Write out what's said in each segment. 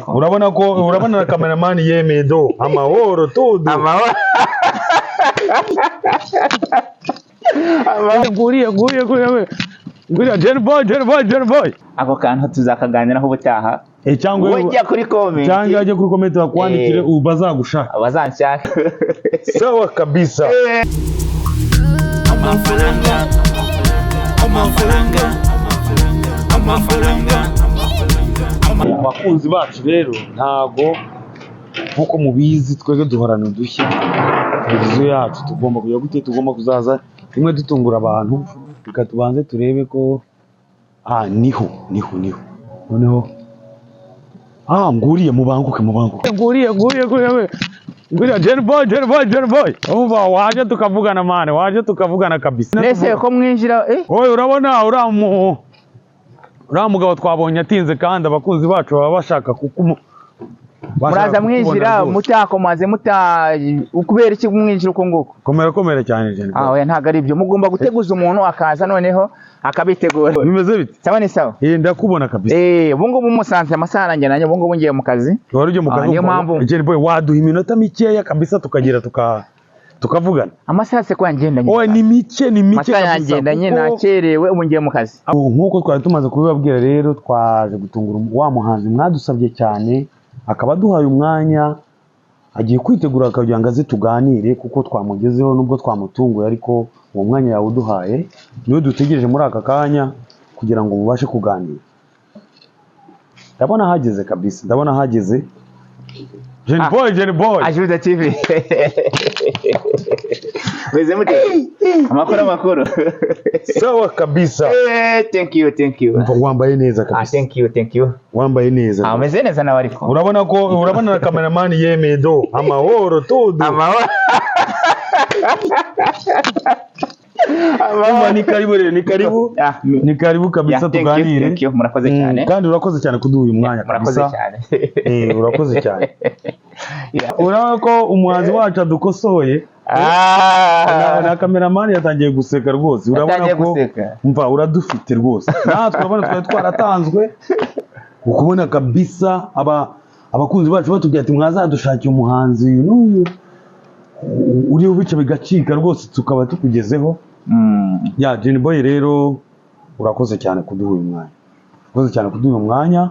urabona na cameraman yemeye do amahoro todo amahoro nguriya Jenny boy ako kantu tuzakaganiraho ubutaha cyangwa wajya kuri comment cyangwa ajya kuri comment bakwandikire bazagushaka abazanshaka sawa kabisa amafaranga abakunzi bacu rero ntago nkuko mubizi twege duhorana udushya televiziyo yacu tugomba kujya gute tugomba kuzaza rimwe dutungura abantu reka tubanze turebe ko niho noneho nguriye mubanguke nguriya Jenny boy umva waje tukavugana mane waje tukavugana kabisa nese ko mwinjira oye urabona uriya mugabo twabonye atinze kandi abakunzi bacu baba bashaka muraza mwinjira mutakomaze ukubera iki mwinjira uko nguko komera cyane Jenny oya ntago ari byo mugomba guteguza umuntu akaza noneho akabitegura bimeze bite sawa ni sawa ndakubona kabisa ubu ngubu musanze amasaha nanjye nanjye ubu ngubu ngiye mu kazi wari ugiye mu kazi niyo mpamvu Jenny boy waduha iminota mikeya kabisa tukagira tukavugana amasaha se ko yangendanye oya ni mike amasaha yangendanye nakerewe ubu ngiye mu kazi nkuko twari tumaze kubibabwira rero twaje gutungura wa muhanzi mwadusabye cyane akaba aduhaye umwanya agiye kwitegura kugira ngo aze tuganire kuko twamugezeho nubwo twamutunguye ariko uwo mwanya yawe uduhaye niwe dutegereje muri aka kanya kugira ngo mubashe kuganira ndabona hageze kabisa Jenny boy Ajuda TV weze mute amakuru sawa kabisa thank you wambaye neza kabisa thank you wambaye neza ameze neza nawe ariko urabona na cameraman yemeye do amahoro todo ni karibu kabisa tuganire murakoze cyane kandi urakoze cyane kuduha uyu mwanya kabisa urakoze cyane urabona ko umuhanzi wacu adukosoye na cameraman yatangiye guseka rwose urabona ko mva uradufite rwose natwe urabona twari twaratanzwe ukubona kabisa abakunzi bacu batubwira ati mwazadushakira umuhanzi n'uyu uriho bice bigacika rwose tukaba tukugezeho Jenny boy rero urakoze cyane kuduha uyu mwanya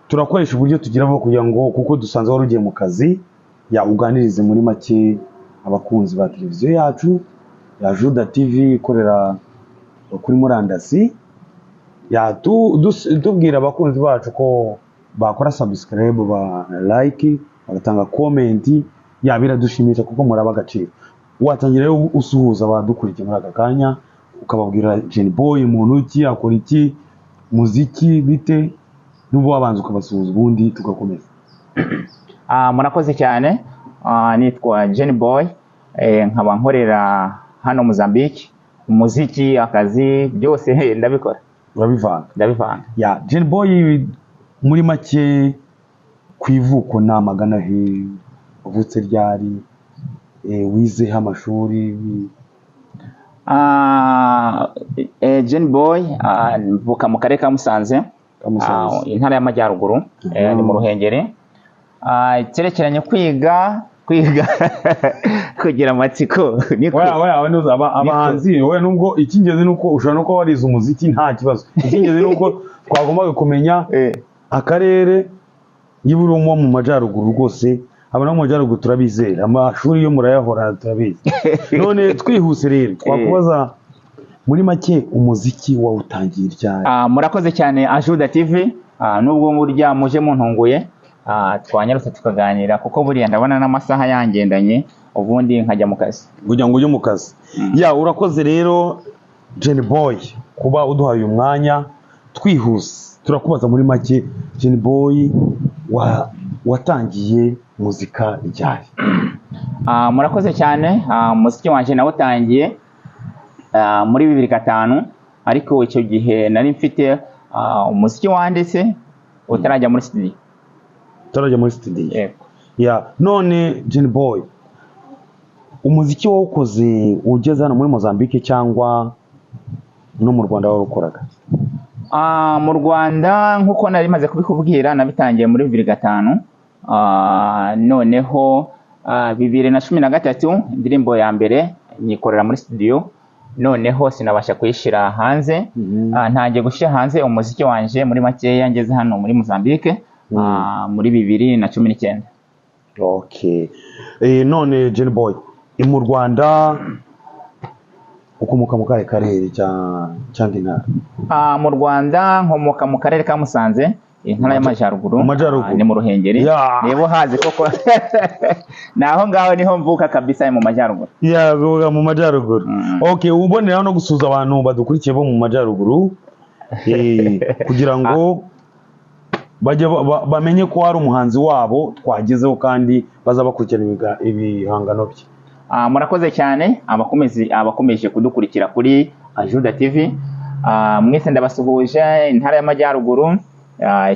turakoresha uburyo tugiraho kugira ngo kuko dusanze wari ugiye mu kazi uganirize muri make abakunzi ba televiziyo yacu ya Juda TV ikorera kuri murandasi tubwira abakunzi bacu ko bakora subscribe ba like bagatanga comment biradushimisha kuko muraba agaciro watangira rero usuhuza abadukurikiye muri aka kanya ukababwira Jenny boy umuntu ki akora iki muziki bite n'ubu wabanza ukabasuhuza ubundi tugakomeza murakoze cyane nitwa Jenny boy nkaba nkorera hano Mozambique umuziki akazi byose ndabikora ndabivanga Jenny boy muri make kwivuko namagana he uvutse ryari wizeho amashuri Jenny boy mvuka mu karere ka Musanze intara y'Amajyaruguru ni mu Ruhengeri cyerekeranye kwiga kugira amatsiko abahanzi nubwo icy'ingenzi nuko ushobora no kuba warize umuziki nta kibazo icy'ingenzi nuko twagombaga kumenya akarere y'Iburungu mu Majyaruguru rwose abana mu Majyaruguru turabizera amashuri yo murayahora turabizi none twihuse rero twakubaza muri make umuziki wawutangiye ryari murakoze cyane Ajuda TV nubwo burya muje muntunguye twanyarutse tukaganira kuko buriya ndabona n'amasaha yangendanye ubundi nkajya mu kazi kugira ngo ujye mu kazi urakoze rero Jenny boy kuba uduhaye uyu mwanya twihuse turakubaza muri make Jenny boy watangiye muzika ryari murakoze cyane umuziki wanje nawutangiye muri 2005 ariko icyo gihe nari mfite umuziki wanditse utarajya muri studio none Jenny boy umuziki wawukoze ugeze hano muri Mozambique cyangwa no mu Rwanda warukoraga Mu Rwanda nk'uko nari maze kubikubwira nabitangiye muri 2005, noneho 2013 indirimbo ya mbere nyikorera muri studio, noneho sinabasha kuyishira hanze. Ntangiye gushyira hanze umuziki wanje muri makeya ngeze hano muri Mozambique muri 2019. Okay. None Jenny Boy mu Rwanda ukomoka mu karere cyangwa intara? Mu Rwanda nkomoka mu karere ka Musanze, intara y'Amajyaruguru, ni mu Ruhengeri. Nibo hazi koko naho ngaho niho mvuka kabisa mu Majyaruguru. Vuga mu Majyaruguru. Okay, ubonera no gusuza abantu badukurikiye bo mu Majyaruguru kugira ngo bajye bamenye ko hari umuhanzi wabo twagezeho kandi bazabakurikirana ibihangano bye. Murakoze cyane abakomeje kudukurikira kuri Ajuda TV. Mwese ndabasuhuje intara y'Amajyaruguru,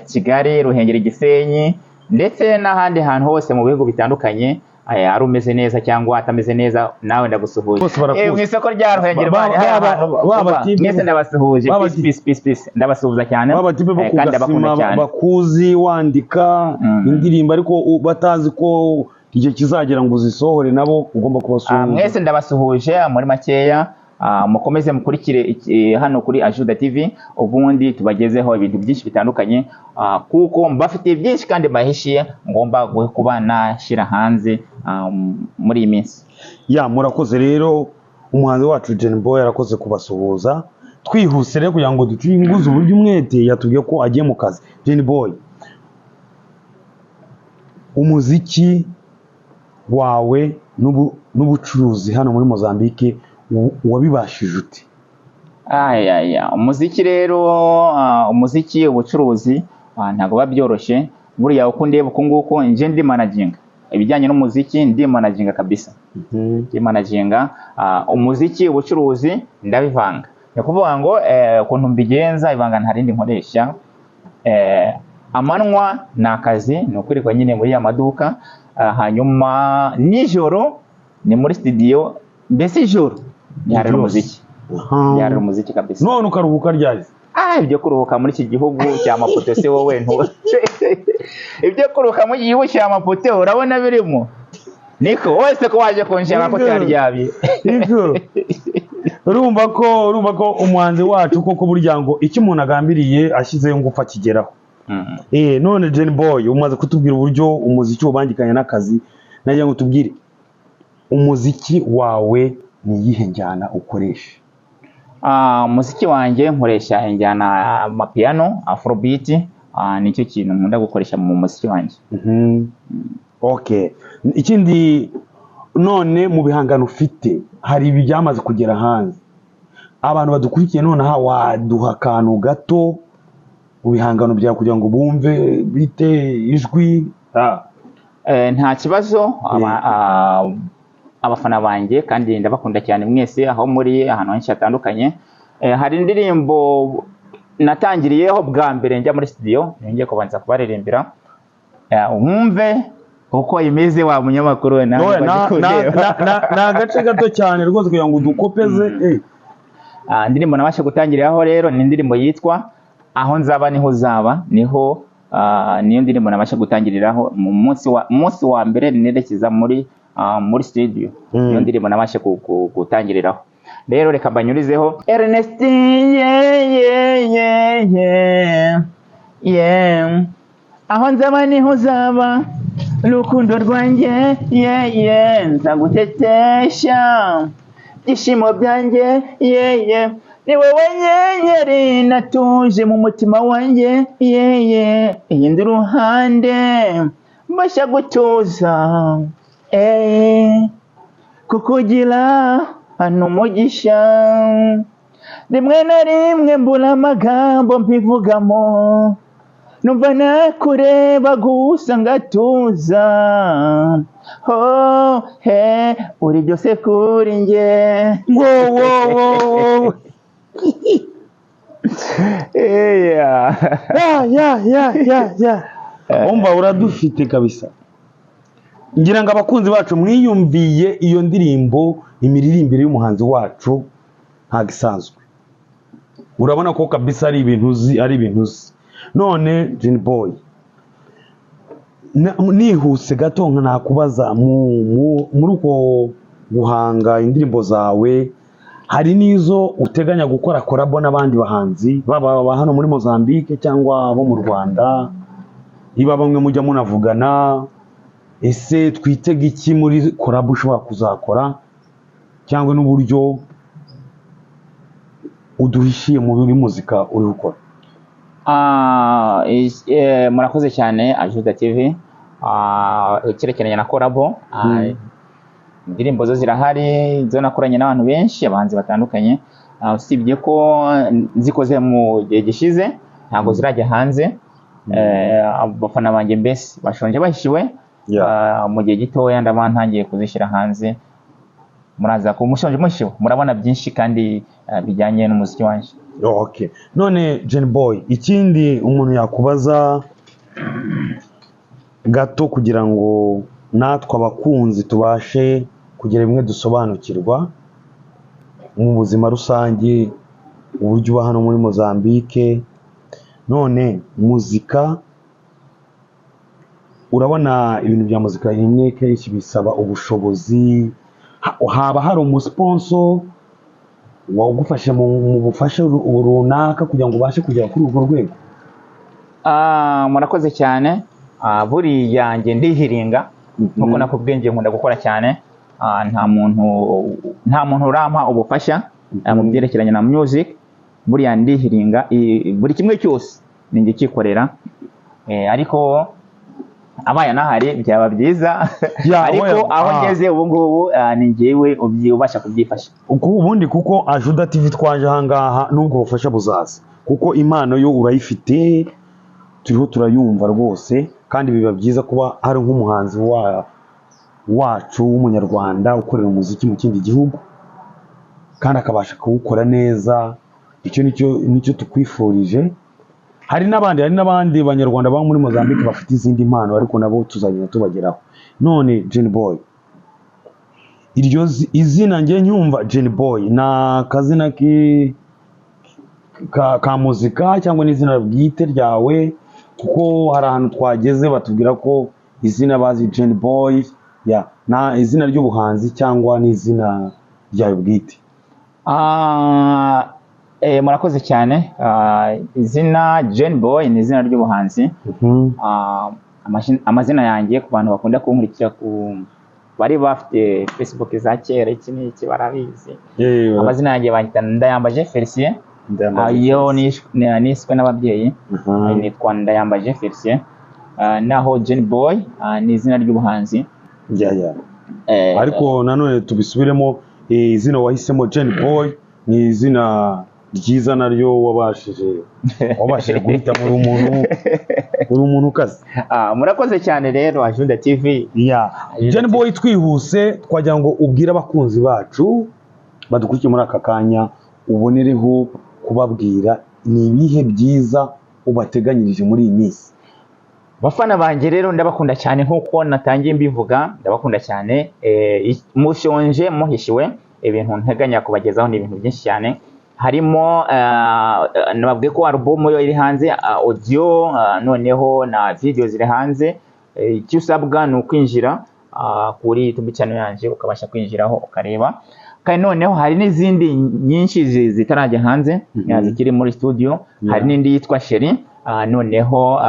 Kigali, Ruhengeri, Gisenyi ndetse n'ahandi hantu hose mu bihugu bitandukanye. Ari umeze neza cyangwa atameze neza nawe ndagusuhuje. Mu isoko rya Ruhengeri mwese ndabasuhuje. Peace ndabasuhuza cyane kandi ndabakunda cyane. Bakuzi wandika indirimbo ariko batazi ko igihe kizagera ngo uzisohore nabo ugomba kubasuhuza. Mwese ndabasuhuje muri makeya. Mukomeze mukurikire hano kuri Ajuda TV, ubundi tubagezeho ibintu byinshi bitandukanye kuko mbafitiye byinshi kandi bahishiye ngomba kuba nashyira hanze muri iyi minsi. Murakoze rero, umuhanzi wacu Jenny Boy yarakoze kubasuhuza. Twihuse rero kugira ngo ducunguze uburyo umwete yatubwiye ko agiye mu kazi. Jenny Boy, umuziki wawe n'ubucuruzi hano muri Mozambique wabibashije ute? Umuziki rero, umuziki ubucuruzi ntabwo babyoroshye. Buriya uko ndeba uko nguko nje ndi managing ibijyanye n'umuziki, ndi managing kabisa. Ndi managing umuziki ubucuruzi ndabivanga. Ni kuvuga ngo ukuntu mbigenza ibanga nta rindi nkoresha. Amanwa ni akazi, ni ukwirirwa nyine muri ya maduka, hanyuma nijoro ni muri studio, mbese ijoro yari umuziki. Yari umuziki kabisa. None ukaruhuka ryari? Ibyo kuruhuka muri iki gihugu cya Maputo se wowe ibyo kuruhuka mu gihugu cya Maputo urabona birimo niko wese ko waje konshaka ko cyaryabye. Urumva ko umuhanzi wacu koko burya ngo icyo umuntu agambiriye ashyizeho ngo upfa kigeraho. None Jenny Boy umaze kutubwira uburyo umuziki ubangikanye n'akazi, nagira ngo tubwire umuziki wawe ni iyihe njyana ukoresha? Umuziki wanjye nkoresha injyana amapiano, afrobeat, nicyo kintu nkunda gukoresha mu muziki wanjye. Okay. Ikindi none mu bihangano ufite hari ibi byamaze kugera hanze, abantu badukurikiye none waduha akantu gato mu bihangano byawe kugira ngo bumve bite ijwi? Nta kibazo. Abafana banjye kandi ndabakunda cyane mwese aho muri ahantu henshi hatandukanye. Hari indirimbo natangiriyeho bwa mbere njya muri studio, ngiye kubanza kubaririmbira umve uko imeze wa munyamakuru. Na gace gato cyane rwose kugira ngo udukopeze. Indirimbo nabashe gutangiriraho rero ni indirimbo yitwa Aho Nzaba Niho Uzaba. Niyo ndirimbo nabashe gutangiriraho mu munsi wa mbere nerekeza muri studio. Niyo ndirimbo nabashe gutangiriraho. Rero reka mbanyurizeho Ernest Aho nzaba niho uzaba, rukundo rwanjye nzagutetesha, byishimo byanjye ni wowe nyenyeri natuje mu mutima wanjye iyindi ruhande mbasha gutuza kukugira hano umugisha, rimwe na rimwe mbura amagambo mbivugamo, numva nakureba gusa ngatuza, uri byose kuri njye. Umva uradufite kabisa. Ngira ngo abakunzi bacu mwiyumviye iyo ndirimbo, imiririmbire y'umuhanzi wacu ntago isanzwe. urabona ko kabisa ari ibintu uzi none Gen Boy nihuse gato nakubaza muri uko guhanga indirimbo zawe hari nizo uteganya gukora collabo n'abandi bahanzi baba hano muri Mozambique cyangwa abo mu Rwanda niba bamwe mujya munavugana ese twitega iki muri collabo ushobora kuzakora cyangwa n'uburyo uduhishiye muri muzika uri gukora? Murakoze cyane Ajuda TV. Cyerekeranye na collabo, indirimbo zo zirahari zo nakoranye n'abantu benshi abahanzi batandukanye, usibye ko zikoze mu gihe gishize ntabwo zirajya hanze. Abafana banjye mbese bashonje bahishiwe, mu gihe gitoya ndaba ntangiye kuzishyira hanze, muraza ko mushonje mushiwe murabona byinshi kandi bijyanye n'umuziki wanje. Okay, none Gen Boy, ikindi umuntu yakubaza gato kugira ngo natwe abakunzi tubashe kugira bimwe dusobanukirwa mu buzima rusange uburyo uba hano muri Mozambique, none muzika urabona ibintu bya muzika rimwe kenshi bisaba ubushobozi, haba hari umusponsor wagufashe mu bufasha runaka kugira ngo ubashe kugera kuri urwo rwego? Murakoze cyane. Buriya nge ndihiringa nkuko nakubwenge nkunda gukora cyane. Nta muntu urampa ubufasha mu byerekeranye na music. Buriya ndihiringa buri kimwe cyose ninjye kikorera, ariko abaye nahari byaba byiza ariko aho ngeze ubu ngubu ni njyewe ubasha kubyifasha. Ubundi kuko Ajuda TV twaje ahangaha nubwo bufasha buzaza kuko impano yo urayifite, turiho turayumva rwose, kandi biba byiza kuba hari nk'umuhanzi wacu w'umunyarwanda ukorera umuziki mu kindi gihugu kandi akabasha kuwukora neza. Icyo nicyo tukwifurije. Hari n'abandi banyarwanda baba muri Mozambique bafite izindi mpano ariko nabo tuzagenda tubageraho. None Gen Boy, iryo izina nge nyumva Gen Boy na kazina ka muzika cyangwa n'izina bwite ryawe? Kuko hari ahantu twageze batubwira ko izina bazi Gen Boy na izina ry'ubuhanzi cyangwa n'izina ryawe bwite. Murakoze cyane. Izina Gen Boy ni izina ry'ubuhanzi. Amazina yanjye ku bantu bakunda kunkurikira bari bafite Facebook za kera iki n'iki barabizi. Amazina yanjye banyita Ndayambaje Felicien. Ayo niswe n'ababyeyi, nitwa Ndayambaje Felicien. Naho Gen Boy ni izina ry'ubuhanzi. Ariko nanone tubisubiremo, izina wahisemo Gen Boy ni izina ryiza naryo wabashije guhita muri umuntu kazi. Murakoze cyane rero Ajuda TV. Gen Boy, twihuse twagira ngo ubwire abakunzi bacu badukurikiye muri aka kanya, ubonereho kubabwira ni ibihe byiza ubateganyirije muri iyi minsi. Bafana banjye rero ndabakunda cyane nkuko natangiye mbivuga, ndabakunda cyane. Mushonje muhishiwe, ibintu nteganya kubagezaho ni ibintu byinshi cyane. Harimo nababwiye ko album yo iri hanze, audio noneho na video ziri hanze. Icyo usabwa ni ukwinjira kuri YouTube channel yanjye ukabasha kwinjiraho ukareba. Kandi noneho hari n'izindi nyinshi zitarajya hanze zikiri muri studio. Hari n'indi yitwa Sheri, noneho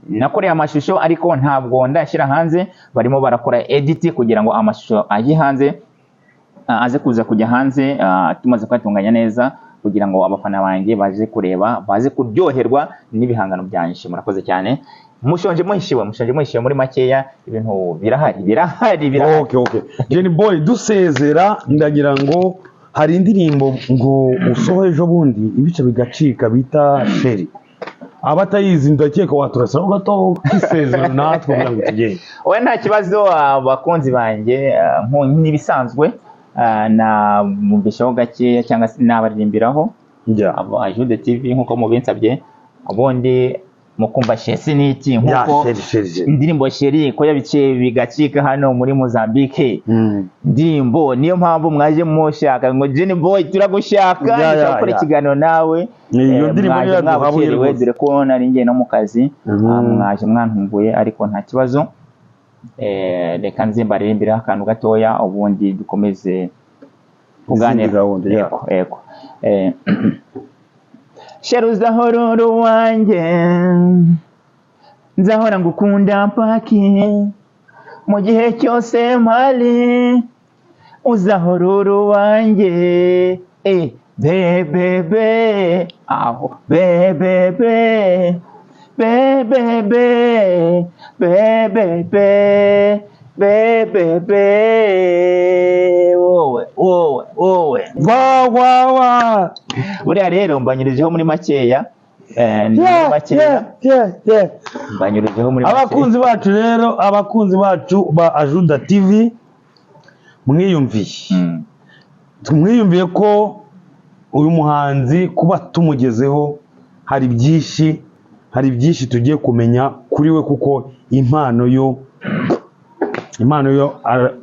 nakoreye amashusho ariko ntabwo ndashyira hanze, barimo barakora edit kugira ngo amashusho ajye hanze, aze kuza kujya hanze tumaze kwatunganya neza kugira ngo abafana banjye baje kureba, baze kuryoherwa n'ibihangano byanje. Murakoze cyane. Mushonje muhishiwe muri makeya, ibintu birahari. Okay. Gen Boy, dusezera ndagira ngo hari indirimbo ngo usohoye ejo bundi ibice bigacika bita Sheri. Abatayizi ndakeka waturasiraho gato kisezero natwe kugira ngo tugende. Oya nta kibazo abakunzi banjye, nk'ibisanzwe na mubishaho gakeya cyangwa se nabaririmbiraho. Ajuda TV nkuko mubinsabye, ubundi mukumva shesi niki nkuko indirimbo sheri ko yabice bigacika hano muri Mozambique indirimbo niyo mpamvu mwaje mushaka ngo Jenny Boy turagushaka ndakora ikiganiro nawe iyo ndirimbo yaduhabuye dore ko nari ngiye no mu kazi mwaje mwantunguye ariko nta kibazo reka nzimbaririmbira akantu gatoya ubundi dukomeze kuganira yego Sheruza hororo wanjye nzahora ngukunda paki mu gihe cyose mpari uzahororo wanjye bebebe aho bebebe bebebe bebebe bebebe wowe wa buriya rero mbanyurijeho muri makeya mbanyurijeho muri abakunzi bacu rero abakunzi bacu ba Ajuda TV mwiyumviye ko uyu muhanzi kuba tumugezeho hari byinshi tugiye kumenya kuri we kuko impano yo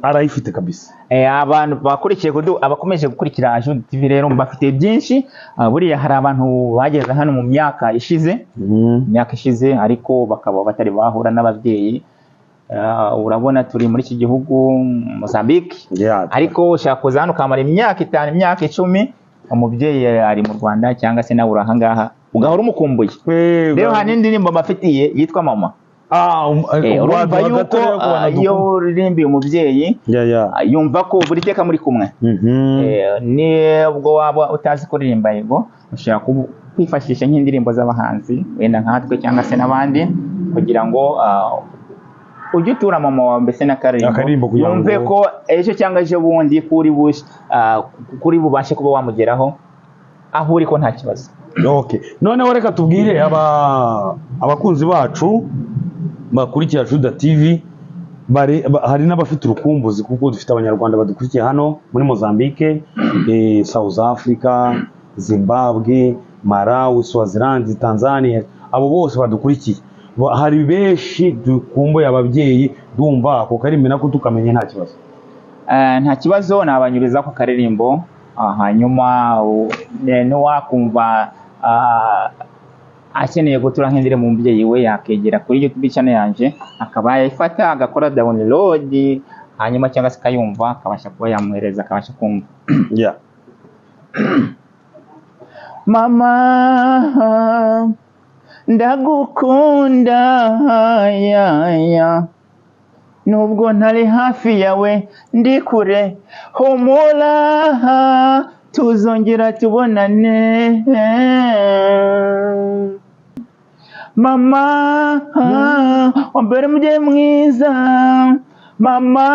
arayifite kabisa. Abantu bakurikiye abakomeje gukurikira Ajuda TV rero bafite byinshi buriya hari abantu bageze hano mu myaka ishize ariko bakaba batari bahura n'ababyeyi urabona turi muri iki gihugu Mozambique ariko ushaka kuza hano kamara imyaka 5 imyaka 10 umubyeyi ari mu Rwanda cyangwa se nawe urahangaha ugahora umukumbuye rero hari indirimbo bafitiye yitwa Mama urumva yuko iyo uririmbiye umubyeyi yumva ko buri teka muri kumwe nibwo waba utazi kuririmba yego ushobora kwifashisha nk'indirimbo z'abahanzi wenda nkatwe cyangwa se n'abandi kugira ngo ujye utura mama wawe mbese n'akaririmbo yumve ko ejo cyangwa ejo bundi kuri bubashe kuba wamugeraho aho uri ko nta kibazo. Noneho reka tubwire abakunzi bacu bakurikira Ajuda TV hari n'abafite urukumbuzi kuko dufite abanyarwanda badukurikiye hano muri Mozambique, South Africa, Zimbabwe, Malawi, Swaziland, Tanzania, abo bose badukurikiye. Hari benshi dukumbuye ababyeyi dumva ako karimbe nako tukamenya nta kibazo nabanyuriza ko karirimbo hanyuma wakumva akeneye gutura nk'indirimbo mu mubyeyi we yakegera kuri YouTube channel yanje akaba yayifata agakora download hanyuma cyangwa se kayumva akabasha kuba yamwereza akabasha kumva. Mama ndagukunda nubwo ntari hafi yawe ndi kure humura tuzongera tubonane mama wambere mujye mwiza mama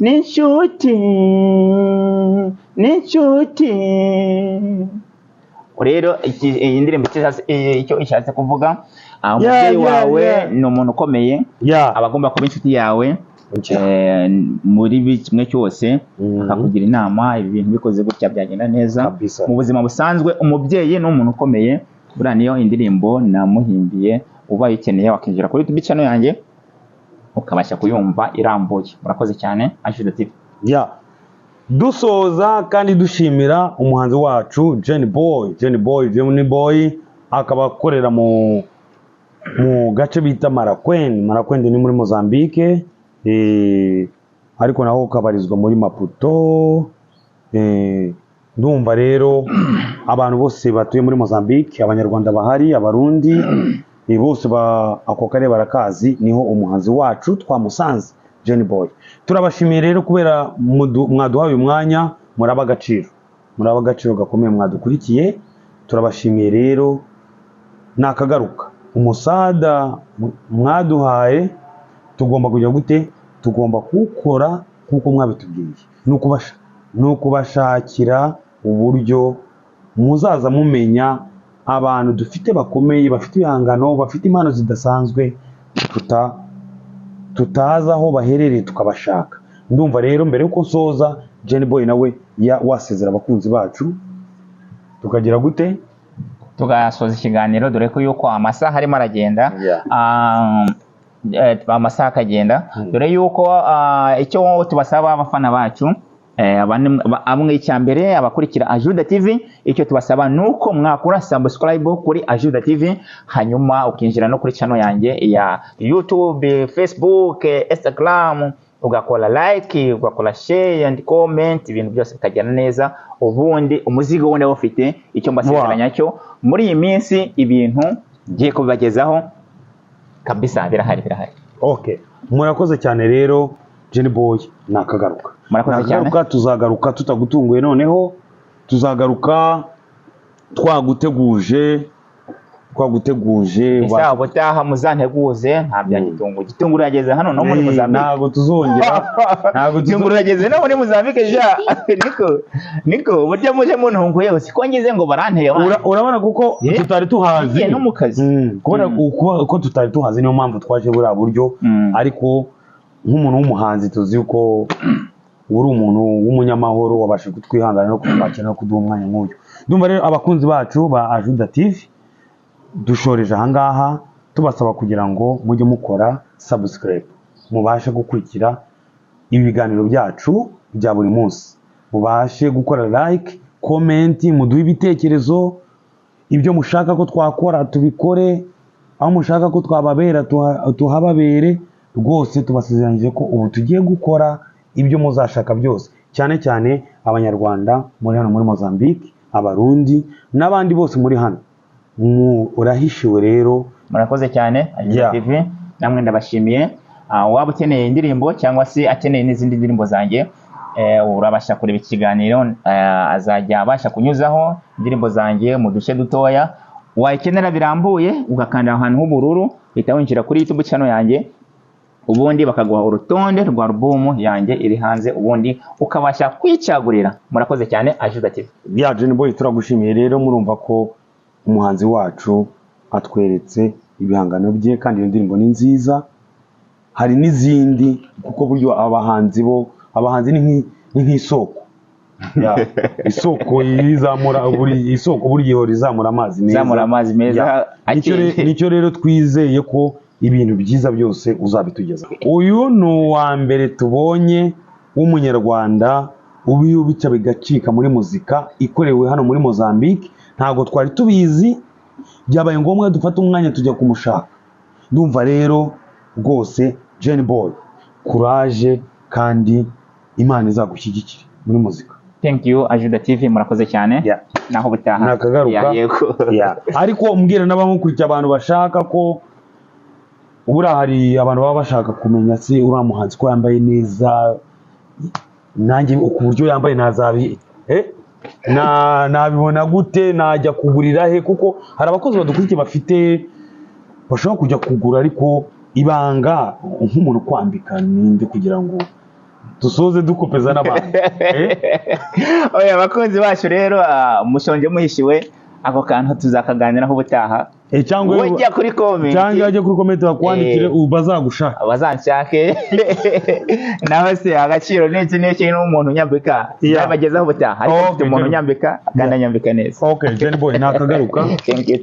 n'inshuti rero iyi ndirimbo icyo ishatse kuvuga umubyeyi wawe ni umuntu ukomeye aba agomba kuba inshuti yawe muri kimwe cyose akakugira inama ibintu bikoze gutya byagenda neza mu buzima busanzwe. Umubyeyi ni umuntu ukomeye buriya niyo indirimbo namuhimbiye ubaye ukeneye wakinjira kuri YouTube channel yanjye ukabasha kuyumva irambuye. Murakoze cyane Ajuda TV. Dusoza kandi dushimira umuhanzi wacu Jenny Boy akaba akorera mu gace bita Marakwende ni muri Mozambique ariko naho kabarizwa muri Maputo. Ndumva rero abantu bose batuye muri Mozambique, abanyarwanda bahari, abarundi bose ako kare barakazi, niho umuhanzi wacu twamusanze Jenny Boy. Turabashimiye rero kubera mwaduhaye umwanya, muraba agaciro gakomeye mwadukurikiye. Turabashimiye rero nakagaruka umusada mwaduhaye tugomba kujya gute, tugomba gukora kuko mwabitubwiye, no kubashakira uburyo muzaza mumenya abantu dufite bakomeye, bafite ibihangano, bafite impano zidasanzwe, tutaza aho baherereye tukabashaka. Ndumva rero mbere yuko nsoza Jenny Boy nawe wasezera abakunzi bacu tukagira gute tugasoza ikiganiro dore ko yuko amasaha arimo aragenda. Amasaha akagenda dore yuko icyo tubasaba abafana bacu amwe icyambere abakurikira Ajuda TV, icyo tubasaba nuko mwakora subscribe kuri Ajuda TV, hanyuma ukinjira no kuri channel yanjye ya YouTube, Facebook, Instagram, ugakora like, ugakora share and comment, ibintu byose bikagenda neza. Ubundi umuzigo wone ufite icyo mbasezeranya cyo muri iyi minsi ibintu ngiye kubagezaho kabisa birahari. Okay, murakoze cyane rero Jenny Boy, nakagaruka. Nakagaruka, tuzagaruka tutagutunguye, noneho tuzagaruka twaguteguje isa ubutaha muzanteguze nta byangitungu gitunguru yageze hano no muri Mozambique. Ntago tuzongera gitunguru yageze no muri Mozambique ja niko burya muje muntungu yose ko ngize ngo baranteye urabona kuko tutari tuhazi no mu kazi kubera uko tutari tuhazi niyo mpamvu twaje buri buryo. Ariko nk'umuntu w'umuhanzi tuzi uko uri umuntu w'umunyamahoro wabashe kutwihangana no kutwakira no kuduha umwanya nk'uyu. Ndumva rero abakunzi bacu ba Ajuda TV dushoreje ahangaha tubasaba kugira ngo mujye mukora subscribe, mubashe gukurikira ibiganiro byacu bya buri munsi, mubashe gukora like, comment, muduhe ibitekerezo, ibyo mushaka ko twakora tubikore, aho mushaka ko twababera tuhababere. Rwose tubasezeranyije ko ubu tugiye gukora ibyo muzashaka byose, cyane cyane abanyarwanda muri hano muri Mozambique, abarundi n'abandi bose muri hano. Urahishiwe rero, murakoze cyane Ajuda TV, namwe ndabashimiye. Waba ukeneye indirimbo cyangwa se akeneye n'izindi ndirimbo zanjye, urabasha kureba ikiganiro, azajya abasha kunyuzaho indirimbo zanjye mu duce dutoya. Wayikenera birambuye ugakanda ahantu h'ubururu, uhita winjira kuri YouTube channel yanjye, ubundi bakaguha urutonde rwa album yanjye iri hanze, ubundi ukabasha kwicagurira. Murakoze cyane Ajuda TV. Jenny Boy, turagushimiye rero. Murumva ko umuhanzi wacu atweretse ibihangano bye kandi iyo ndirimbo ni nziza. Hari n'izindi kuko buryo abahanzi ni nk'isoko. Isoko izamura buri gihe rizamura amazi meza. Nicyo rero twizeye ko ibintu byiza byose uzabitugeza. Uyu ni uwa mbere tubonye w'umunyarwanda ubica bigacika muri muzika ikorewe hano muri Mozambique. Ntago twari tubizi, byabaye ngombwa dufata umwanya tujya kumushaka. Ndumva rero rwose Jenny Boy, courage kandi Imana izagushyigikira muri muzika. Thank you Ajuda TV, murakoze cyane. Naho butaha nakagaruka. Ariko mbwira n'abamukurikira abantu bashaka ko ubura hari abantu baba bashaka kumenya se uriya muhanzi ko yambaye neza, nanjye ku buryo yambaye nazabi nabibona gute, najya kugurira he? Kuko hari abakozi badukurikiye bashobora kujya kugura, ariko ibanga nk'umuntu kwambika ninde kugira ngo dusoze dukopeza n'abantu. Oya abakunzi bacu rero mushonje muhishiwe, ako kantu tuzakaganiraho ubutaha. Cyangwa wajya kuri comment bakwandikire bazagushaka bazanshake naho se agaciro n'iki n'umuntu nyambika yabagezaho ubutaha, ariko umuntu nyambika kandi nyambika neza. Okay Jenny Boy, nakagaruka. Thank you.